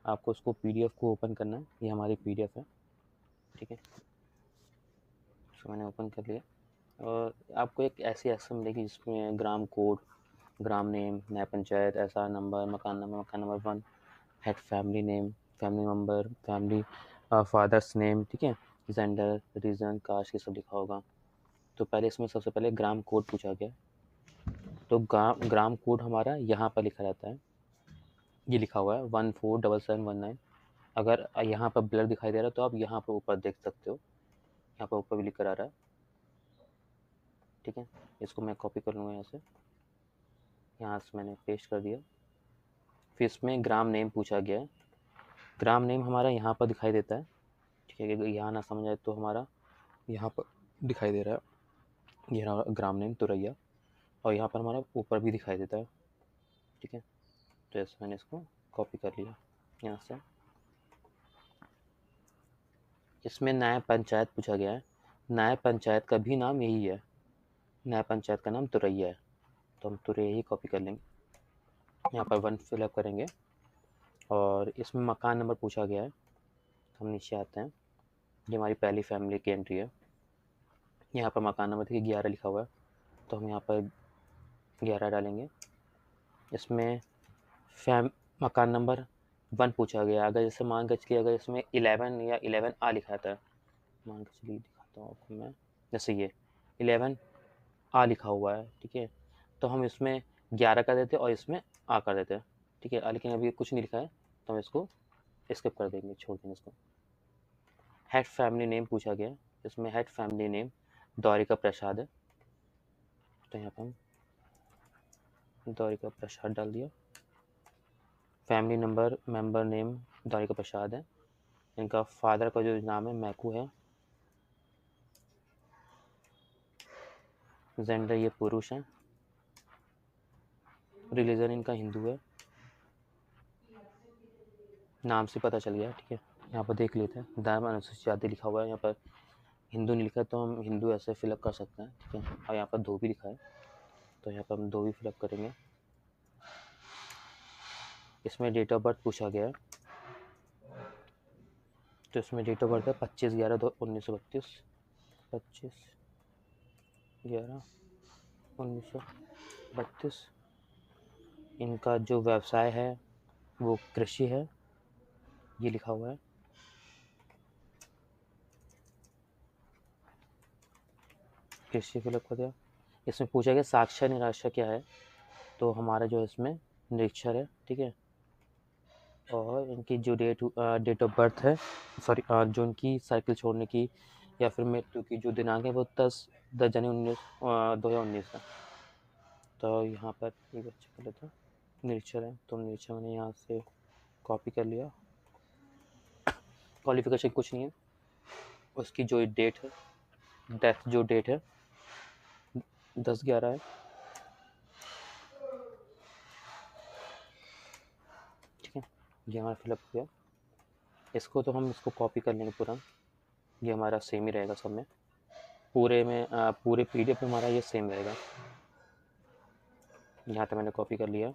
आपको उसको PDF को ओपन करना है। ये हमारी PDF है, ठीक है। तो मैंने ओपन कर लिया और आपको एक ऐसी एक्सेल मिलेगी जिसमें ग्राम कोड, ग्राम नेम, न्याय पंचायत, SR नंबर, मकान number 1, head family name, family member, family father's name, ठीक है, जेंडर, रीजन, कास्ट, ये सब लिखा होगा। तो पहले इसमें सबसे पहले ग्राम कोड पूछा गया। तो ग्राम कोड हमारा यहाँ पर लिखा रहता है, ये लिखा हुआ है 147719। अगर यहाँ पर ब्लर दिखाई दे रहा है तो आप यहाँ पर ऊपर देख सकते हो, यहाँ पर ऊपर भी लिख कर आ रहा है, ठीक है। इसको मैं कॉपी कर लूँगा यहाँ से, यहाँ से मैंने पेस्ट कर दिया। फिर इसमें ग्राम नेम पूछा गया है। ग्राम नेम हमारा यहाँ पर दिखाई देता है, ठीक है। यहाँ ना समझ आए तो हमारा यहाँ पर दिखाई दे रहा है, ये रहा ग्राम नेम तुरैया, और यहाँ पर हमारा ऊपर भी दिखाई देता है, ठीक है। तो ऐसे मैंने इसको कॉपी कर लिया यहाँ से। इसमें न्याय पंचायत पूछा गया है। न्याय पंचायत का भी नाम यही है, न्याय पंचायत का नाम तुरैया है, तो हम तुरैया ही कॉपी कर लेंगे। यहाँ पर 1 फिलअप करेंगे। और इसमें मकान नंबर पूछा गया है, हम नीचे आते हैं, ये हमारी पहली फैमिली की एंट्री है। यहाँ पर मकान नंबर देखिए 11 लिखा हुआ है, तो हम यहाँ पर 11 डालेंगे। इसमें मकान नंबर 1 पूछा गया। अगर जैसे मान के चलिए अगर इसमें 11 या 11A लिखा था, मान के चलिए दिखाता हूँ आपको मैं, जैसे ये 11A लिखा हुआ है, ठीक है, तो हम इसमें 11 कर देते और इसमें A कर देते हैं, ठीक है। लेकिन अभी कुछ नहीं लिखा है तो हम इसको स्किप कर देंगे, छोड़ देंगे इसको। हेड फैमिली नेम पूछा गया, इसमें head family name Dwarika Prasad है, तो यहाँ पर हम द्वारिका प्रसाद डाल दिया। Family number member name Dwarika Prasad है। इनका फादर का जो नाम है मैकू है। जेंडर ये पुरुष है। रिलीजन इनका हिंदू है, नाम से पता चल गया, ठीक है। यहाँ पर देख लेते हैं, धर्म अनुसूचित जाति लिखा हुआ है, यहाँ पर हिंदू नहीं लिखा तो हम हिंदू ऐसे फिलअप कर सकते हैं, ठीक है। और यहाँ पर 2 भी लिखा है, तो यहाँ पर हम 2 भी फिलअप करेंगे। इसमें डेट ऑफ बर्थ पूछा गया है, तो इसमें डेट ऑफ बर्थ है 25/11/1932, 25/11/1932। इनका जो व्यवसाय है वो कृषि है, ये लिखा हुआ है। कृषि फिलअप कर दिया। इसमें पूछा गया साक्षर निराक्षर क्या है, तो हमारा जो इसमें निरीक्षर है, ठीक है। और इनकी जो डेट ऑफ बर्थ है, सॉरी जो इनकी साइकिल छोड़ने की या फिर मृत्यु की जो दिनांक है वो 10 जनवरी 2019 है। तो यहाँ पर एक बच्चे कर लेते हैं, निरीक्षर है, तो निरीक्षर मैंने यहाँ से कॉपी कर लिया। क्वालिफिकेशन कुछ नहीं है, उसकी जो डेट है, डेथ जो डेट है 10/11 है, ठीक है। ये हमारा फिलअप हो गया। इसको तो हम इसको कॉपी कर लेंगे पूरा, ये हमारा सेम ही रहेगा सब में, पूरे में पूरे PDF में हमारा ये सेम रहेगा। यहाँ तक मैंने कॉपी कर लिया,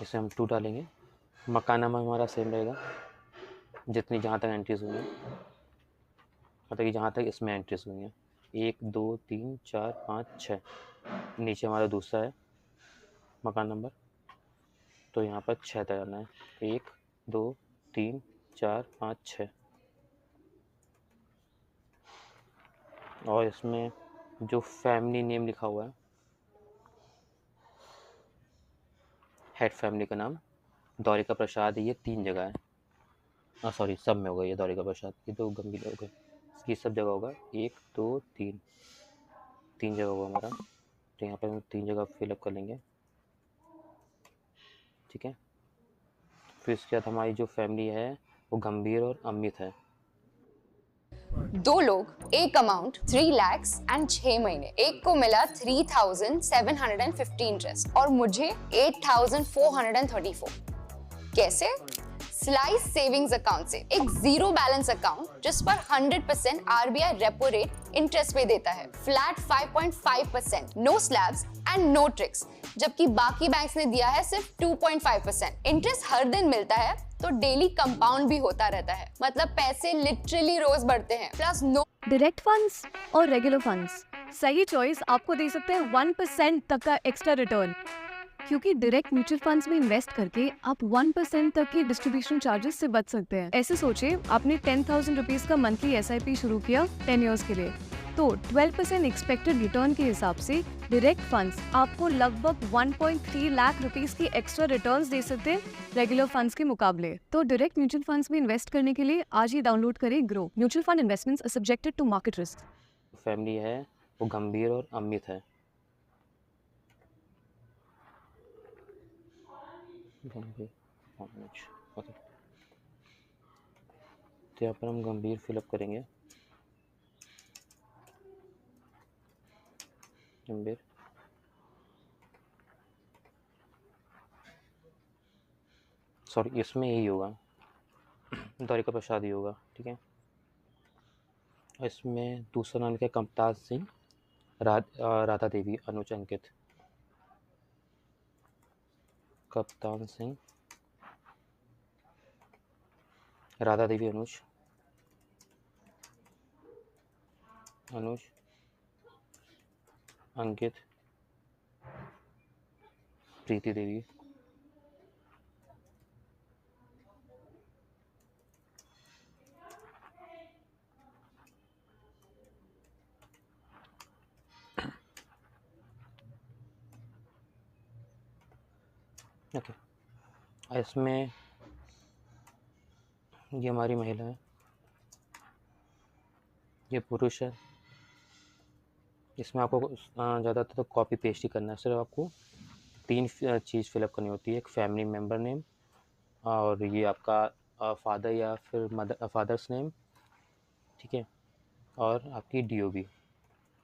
इसे हम 2 डालेंगे। मकान नंबर हमारा सेम रहेगा, जितनी जहाँ तक एंट्रीज हुई हैं, मतलब कि जहाँ तक इसमें एंट्रीज हुई हैं 1 2 3 4 5 6। नीचे हमारा दूसरा है मकान नंबर, तो यहाँ पर 6 डालना है, 1 2 3 4 5 6। और इसमें जो फैमिली नेम लिखा हुआ है, हेड फैमिली का नाम द्वारिका प्रसाद, ये 3 जगह है, सॉरी सब में होगा ये द्वारिका प्रसाद, ये तो गंभीर हो गए, ये सब जगह होगा 1 2 3 जगह होगा हमारा, तो यहाँ पर हम 3 जगह फिलअप कर लेंगे, ठीक है। फिर इसके बाद हमारी जो फैमिली है वो गंभीर और अमित है। 2 लोग, एक अमाउंट 3 लाख एंड 6 महीने। एक को मिला 3715 इंटरेस्ट और मुझे 8434। कैसे? स्लाइस सेविंग्स अकाउंट से, एक जीरो बैलेंस अकाउंट जिस पर 100% RBI repo rate interest pay देता है, flat 5.5%, no slabs and no tricks, जबकि बाकी बैंक्स ने दिया है सिर्फ 2.5%। इंटरेस्ट हर दिन मिलता है तो डेली कंपाउंड भी होता रहता है, मतलब पैसे लिटरली रोज बढ़ते हैं। प्लस नो डायरेक्ट फंड्स और रेगुलर फंड्स, सही चॉइस आपको दे सकते हैं 1% तक का एक्स्ट्रा रिटर्न, क्योंकि डायरेक्ट म्यूचुअल फंड्स में इन्वेस्ट करके आप 1% तक की डिस्ट्रीब्यूशन चार्जेस से बच सकते हैं। ऐसे सोचिए, आपने 10,000 रुपीज का मंथली SIP शुरू किया 10 इयर्स के लिए, तो 12% एक्सपेक्टेड रिटर्न के हिसाब से डायरेक्ट फंड्स आपको लगभग 1.3 लाख रुपीस की एक्स्ट्रा रिटर्न्स दे सकते हैं रेगुलर फंड्स के मुकाबले। तो डायरेक्ट म्यूचुअल फंड्स में इन्वेस्ट करने के लिए आज ही डाउनलोड करें Groww. Mutual fund investments are subjected to market risk. Family है वो गंभीर और अमित है। गंभीर, ओके, तो यहाँ पर हम गंभीर फिलअप करेंगे। गंभीर, सॉरी इसमें यही होगा, द्वारिका प्रसाद ही होगा, ठीक है। इसमें दूसरा नाम लिखा है कप्तान सिंह, राधा देवी, अनुज, अंकित। कप्तान सिंह, राधा देवी, अनुज, अंकित, प्रीति देवी, ओके। इसमें ये हमारी महिला है, ये पुरुष है। इसमें आपको ज़्यादातर तो कॉपी पेस्ट ही करना है, सिर्फ आपको 3 चीज़ फिलअप करनी होती है। एक फैमिली मेम्बर नेम, और ये आपका फादर या फिर मदर, फादर्स नेम, ठीक है, और आपकी DOB।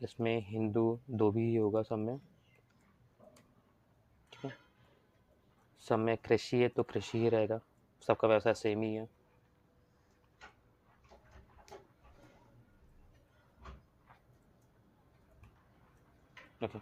इसमें हिंदू 2 भी ही होगा सब में, ठीक है। सब में कृषि है तो कृषि ही रहेगा, सबका वैसा सेम ही है। ओके,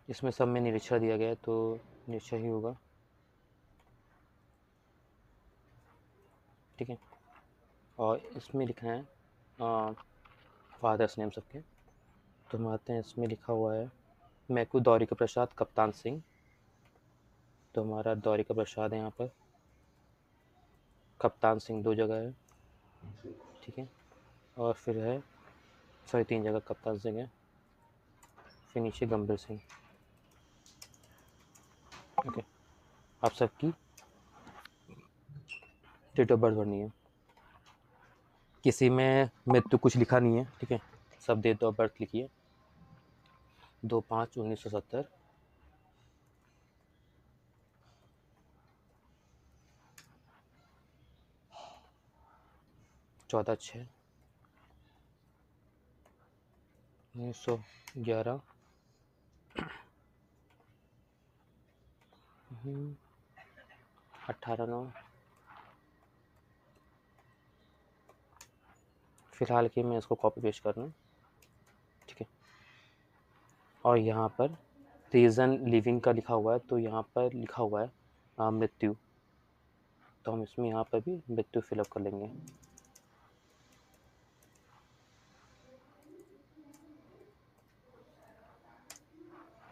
इसमें सब में निरीक्षण दिया गया है तो निरीक्षण ही होगा, ठीक है। और इसमें लिखना है फादर्स नेम सबके, तो हम आते हैं, इसमें लिखा हुआ है मैकू द्वारिका प्रसाद कप्तान सिंह, तो हमारा द्वारिका प्रसाद है यहाँ पर, कप्तान सिंह 2 जगह है, ठीक है। और फिर है, सॉरी 3 जगह कप्तान सिंह है, फिर नीचे गंभीर सिंह, ओके। आप सबकी डेट ऑफ बर्थ भरनी है, किसी में मृत्यु कुछ लिखा नहीं है, ठीक है, सब डेट ऑफ बर्थ लिखिए। 2/5/1970, 14/6/1911, 18/9। फिलहाल के मैं इसको कॉपी पेस्ट कर रहा हूँ, ठीक है। और यहाँ पर रीज़न लिविंग का लिखा हुआ है, तो यहाँ पर लिखा हुआ है मृत्यु, तो हम इसमें यहाँ पर भी मृत्यु फिलअप कर लेंगे।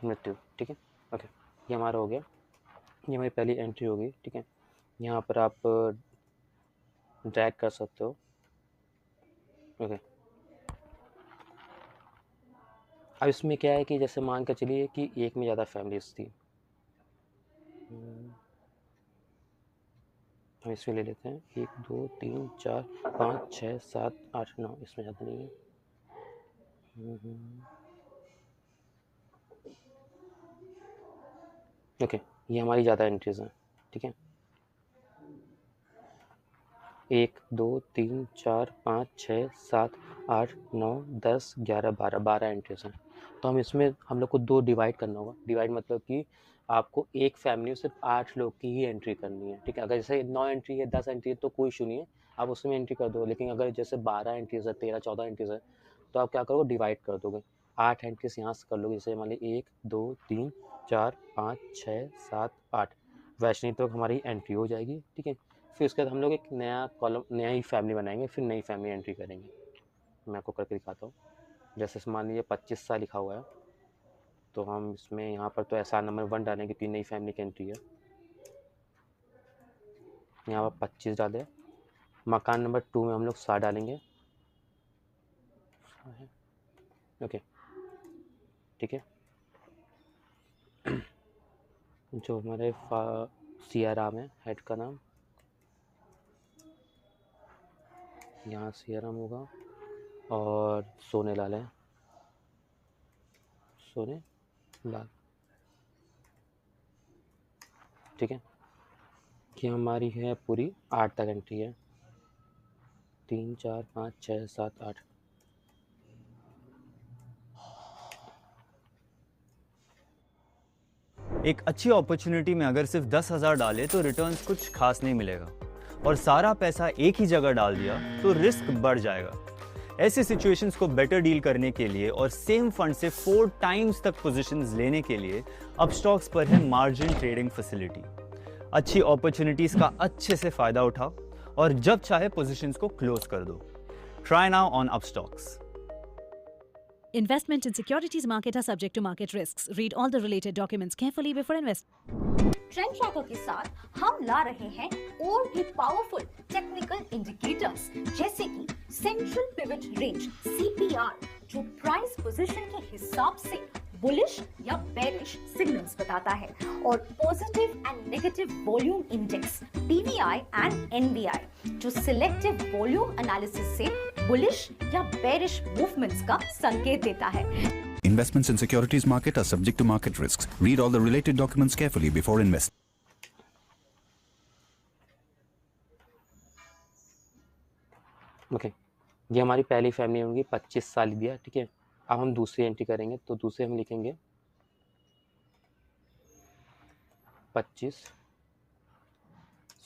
मृत्यु, ठीक है, ओके। ये हमारा हो गया, ये हमारी पहली एंट्री होगी, ठीक है। यहाँ पर आप ड्रैग कर सकते हो, ओके। अब इसमें क्या है कि जैसे मान कर चलिए कि एक में ज़्यादा फैमिलीज थी, हम इसमें ले लेते हैं 1 2 3 4 5 6 7 8 9, इसमें ज़्यादा नहीं है। ओके, ये हमारी ज़्यादा एंट्रीज हैं, ठीक है। 1 2 3 4 5 6 7 8 9 10 11 12 एंट्रीज हैं। तो हम इसमें हम लोग को 2 डिवाइड करना होगा। डिवाइड मतलब कि आपको एक फैमिली में सिर्फ 8 लोग की ही एंट्री करनी है, ठीक है। अगर जैसे 9 एंट्री है, 10 एंट्री है तो कोई इशू नहीं है, आप उसमें एंट्री कर दो। लेकिन अगर जैसे 12 एंट्रीज है, 13, 14 एंट्रीज है, तो आप क्या करोगे, डिवाइड कर दोगे। 8 एंट्रीज यहाँ से कर लोगे, जैसे मान लीजिए 1 2 3 4 5 6 7 8, वैष्णवी तक हमारी एंट्री हो जाएगी, ठीक है। फिर उसके बाद हम लोग एक नया कॉलम, नया ही फैमिली बनाएंगे, फिर नई फैमिली एंट्री करेंगे। मैं आपको करके दिखाता हूँ। जैसे मान लीजिए 25 सा लिखा हुआ है, तो हम इसमें यहाँ पर तो एसआर नंबर 1 डालेंगे, क्योंकि नई फैमिली की एंट्री है। यहाँ पर 25 डालें। मकान नंबर 2 में हम लोग 7 डालेंगे, ओके, ठीक है। जो हमारे सियाराम है, हेड का नाम यहाँ सियाराम होगा, और सोने लाल है, सोने लाल, ठीक है। कि हमारी है पूरी 8 तक एंट्री है, 3 4 5 6 7 8। एक अच्छी अपॉर्चुनिटी में अगर सिर्फ 10,000 डाले तो रिटर्न्स कुछ खास नहीं मिलेगा, और सारा पैसा एक ही जगह डाल दिया तो रिस्क बढ़ जाएगा। ऐसे सिचुएशंस को बेटर डील करने के लिए और सेम फंड से 4 टाइम्स तक पोजीशंस लेने के लिए अपस्टॉक्स पर है मार्जिन ट्रेडिंग फैसिलिटी। अच्छी अपॉर्चुनिटीज का अच्छे से फायदा उठाओ और जब चाहे पोजीशंस को क्लोज कर दो। Try now on Upstox. Investment in securities market are subject to market risks. Read all the related documents carefully before investing. Trend tracker के साथ हम ला रहे हैं और भी पावरफुल टेक्निकल इंडिकेटर्स, जैसे कि सेंट्रल पिवट रेंज (CPR), जो प्राइस पोजीशन के हिसाब से बुलिश या बेरिश सिग्नल्स बताता है, और positive and negative volume index (PVI and NVI), जो सिलेक्टिव वॉल्यूम एनालिसिस से बुलिश या बेरिश मूवमेंट्स का संकेत देता है। Investments in securities market are subject to market risks. Read all the related documents carefully before investing. Okay, ये हमारी पहली फैमिली होगी, 25 साल दिया, ठीक है। अब हम दूसरी एंट्री करेंगे, तो दूसरे हम लिखेंगे 25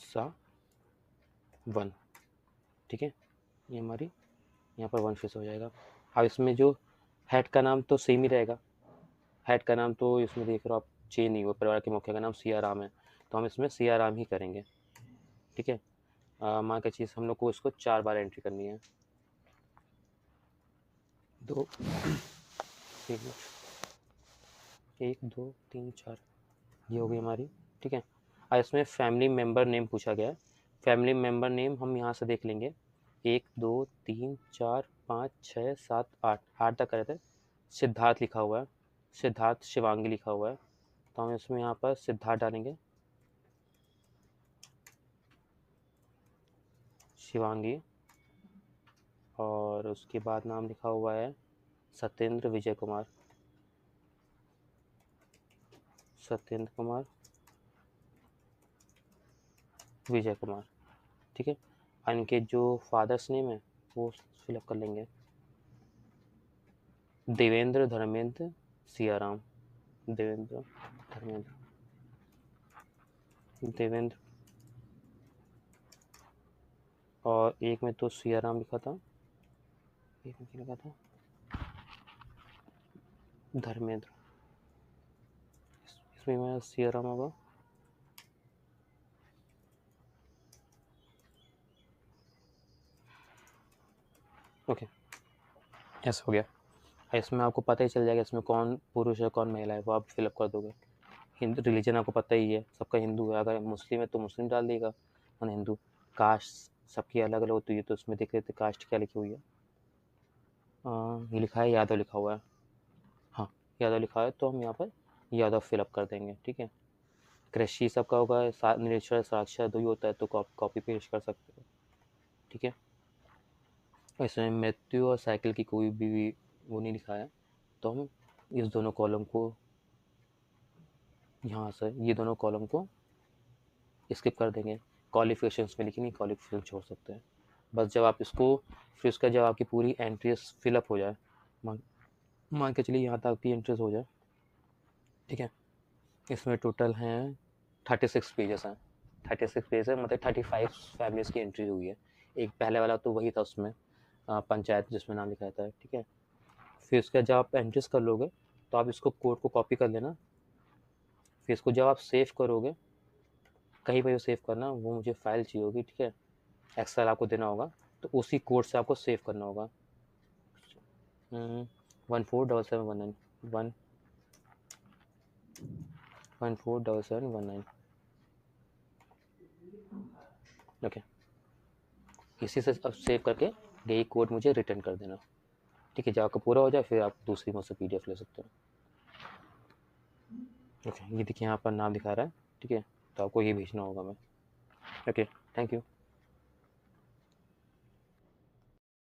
सा 1, ठीक है। ये हमारी यहाँ पर 1 फिक्स हो जाएगा। अब इसमें जो हेड का नाम तो सेम ही रहेगा, हेड का नाम तो इसमें देख रहे हो आप चेंज नहीं हुआ, परिवार के मुखिया का नाम सियाराम है, तो हम इसमें सियाराम ही करेंगे, ठीक है। माँ का चीज़ हम लोग को इसको 4 बार एंट्री करनी है, 2 1 2 3 4, ये हो गई हमारी, ठीक है। अब इसमें फैमिली मेम्बर नेम पूछा गया है। फैमिली मेम्बर नेम हम यहाँ से देख लेंगे, 1 2 3 4 5 6 7 8 तक करे थे। सिद्धार्थ लिखा हुआ है, सिद्धार्थ, शिवांगी लिखा हुआ है, तो हम इसमें यहाँ पर सिद्धार्थ डालेंगे, शिवांगी, और उसके बाद नाम लिखा हुआ है सत्येंद्र विजय कुमार, सत्येंद्र कुमार विजय कुमार, ठीक है। इनके जो फादर्स नेम है वो फिलअप कर लेंगे, देवेंद्र धर्मेंद्र सियाराम, देवेंद्र धर्मेंद्र, देवेंद्र, और एक में तो सियाराम लिखा था, एक में क्या लिखा था, धर्मेंद्र, इसमें मेरा सियाराम होगा, ओके, ऐसा हो गया। इसमें आपको पता ही चल जाएगा इसमें कौन पुरुष है कौन महिला है, वो आप फिलअप कर दोगे। हिंदू रिलीजन आपको पता ही है, सबका हिंदू है, अगर मुस्लिम है तो मुस्लिम डाल देगा, और हिंदू। कास्ट सबकी अलग अलग होती है, तो उसमें देख लेते कास्ट क्या लिखी हुई है। ये लिखा है यादव लिखा हुआ है, हाँ यादव लिखा है, तो हम यहाँ पर यादव फिलअप कर देंगे, ठीक है। कृषि सबका होगा, निरक्षर साक्षर 2 ही होता है, तो कॉपी पेस्ट कर सकते हो, ठीक है। इसमें मृत्यु और साइकिल की कोई भी वो नहीं लिखा है, तो हम इस दोनों कॉलम को यहाँ से ये दोनों कॉलम को स्किप कर देंगे। क्वालिफिकेशंस में लिखेंगे, क्वालिफिकेशन छोड़ सकते हैं। बस जब आप इसको फिर उसका जब आपकी पूरी एंट्रीज फिलअप हो जाए, मान के चलिए यहाँ तक की एंट्रीज हो जाए, ठीक है। इसमें टोटल हैं 36 पेजेस हैं, 36 पेज है, मतलब 35 फैमिलीज़ की एंट्री हुई है। एक पहले वाला तो वही था, उसमें पंचायत जिसमें नाम लिखा था, ठीक है। फिर उसके जब आप एंट्रीज कर लोगे तो आप इसको कोड को कॉपी कर लेना। फिर इसको जब आप सेव करोगे, कहीं पर सेव करना, वो मुझे फाइल चाहिए होगी, ठीक है। एक्सेल आपको देना होगा, तो उसी कोड से आपको सेव करना होगा। 147719 147719 ओके। इसी से अब सेव करके यही कोड मुझे रिटर्न कर देना, ठीक है। जब आपका पूरा हो जाए फिर आप दूसरी मुझसे PDF ले सकते हो। ओके, ये देखिए यहाँ पर नाम दिखा रहा है, ठीक है। तो आपको ये भेजना होगा मैं। Okay, thank you.